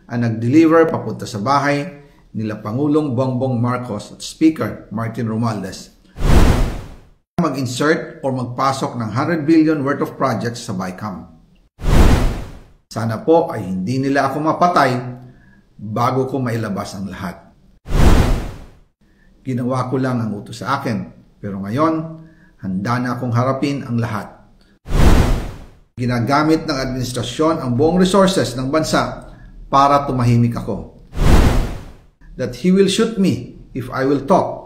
ang nag-deliver papunta sa bahay nila Pangulong Bongbong Marcos at Speaker Martin Romualdez mag-insert o magpasok ng 100 billion worth of projects sa BICAM. Sana po ay hindi nila ako mapatay bago ko mailabas ang lahat. Ginawa ko lang ang utos sa akin, pero ngayon, handa na akong harapin ang lahat. Ginagamit ng administrasyon ang buong resources ng bansa para tumahimik ako. That he will shoot me if I will talk.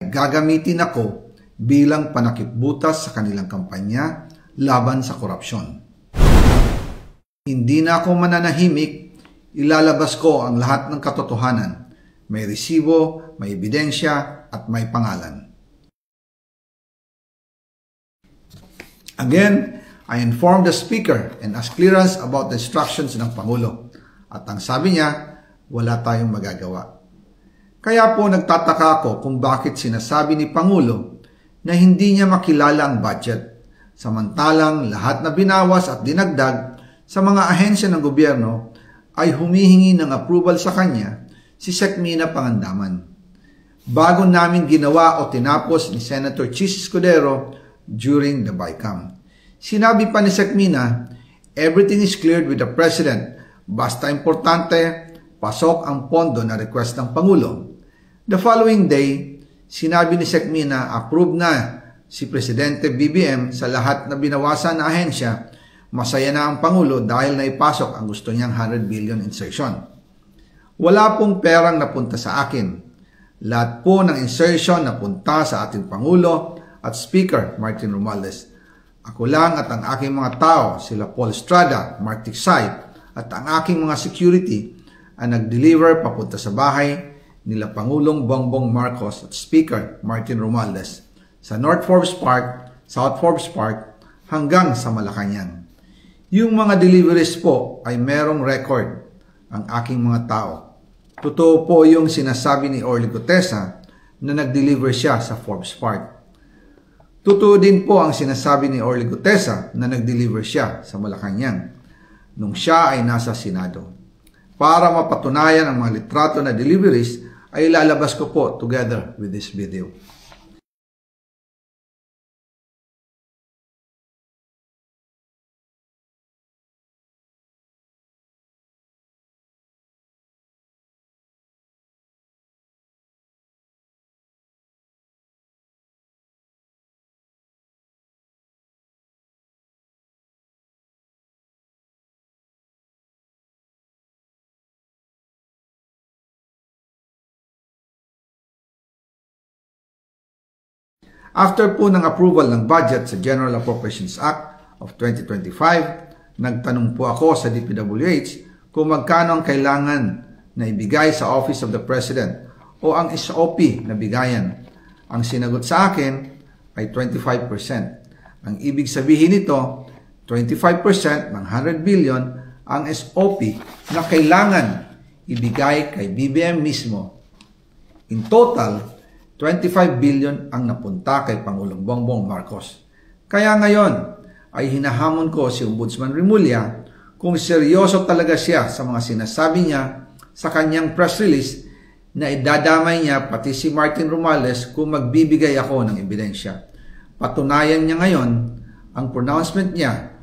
Gagamitin ako bilang panakipbutas sa kanilang kampanya laban sa korupsyon. Hindi na ako mananahimik, ilalabas ko ang lahat ng katotohanan. May resibo, may ebidensya, at may pangalan. Again, I informed the Speaker and asked clearance about the instructions ng Pangulo. At ang sabi niya, wala tayong magagawa. Kaya po nagtataka ako kung bakit sinasabi ni Pangulo na hindi niya makilala ang budget. Samantalang lahat na binawas at dinagdag sa mga ahensya ng gobyerno ay humihingi ng approval sa kanya si Sec Mina Pangandaman. Bago namin ginawa o tinapos ni Senator Chis Escudero during the BICAM. Sinabi pa ni Sec Mina, everything is cleared with the President. Basta importante, pasok ang pondo na request ng Pangulo. The following day, sinabi ni Sec Mina, approve na si Presidente BBM sa lahat na binawasan na ahensya. Masaya na ang Pangulo dahil naipasok ang gusto niyang 100 billion insertion. Wala pong perang napunta sa akin. Lahat po ng insertion napunta sa ating Pangulo at Speaker Martin Romualdez. Ako lang at ang aking mga tao, sila Paul Estrada, Mark Tiksay, at ang aking mga security ang nag-deliver papunta sa bahay nila Pangulong Bongbong Marcos at Speaker Martin Romualdez sa North Forbes Park, South Forbes Park hanggang sa Malacanang. Yung mga deliveries po ay merong record ang aking mga tao. Totoo po yung sinasabi ni Orly Gutesa na nag-deliver siya sa Forbes Park. Totoo din po ang sinasabi ni Orly Gutesa na nag-deliver siya sa Malacanang nung siya ay nasa Senado. Para mapatunayan ang mga litrato na deliveries ay ilalabas ko po together with this video. After po ng approval ng budget sa General Appropriations Act of 2025, nagtanong po ako sa DPWH kung magkano ang kailangan na ibigay sa Office of the President o ang SOP na bigayan. Ang sinagot sa akin ay 25%. Ang ibig sabihin nito, 25% ng 100 billion ang SOP na kailangan ibigay kay BBM mismo. In total, 25 billion ang napunta kay Pangulong Bongbong Marcos. Kaya ngayon ay hinahamon ko si Ombudsman Remulla kung seryoso talaga siya sa mga sinasabi niya sa kanyang press release na idadamay niya pati si Martin Romualdez kung magbibigay ako ng ebidensya. Patunayan niya ngayon ang pronouncement niya.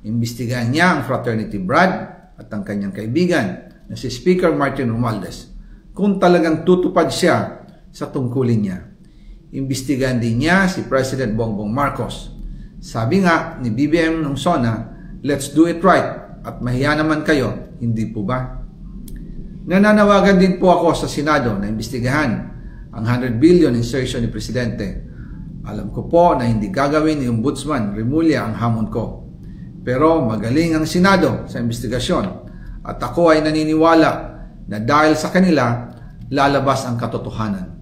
Imbestigahan niya ang Fraternity Brad at ang kanyang kaibigan na si Speaker Martin Romualdez kung talagang tutupad siya sa tungkulin niya. Imbestigahan din niya si President Bongbong Marcos. Sabi nga ni BBM nung SONA, let's do it right at mahiya naman kayo, hindi po ba? Nananawagan din po ako sa Senado na imbestigahan ang 100 billion insertion ni Presidente. Alam ko po na hindi gagawin ni Ombudsman Remulla ang hamon ko. Pero magaling ang Senado sa imbestigasyon at ako ay naniniwala na dahil sa kanila lalabas ang katotohanan.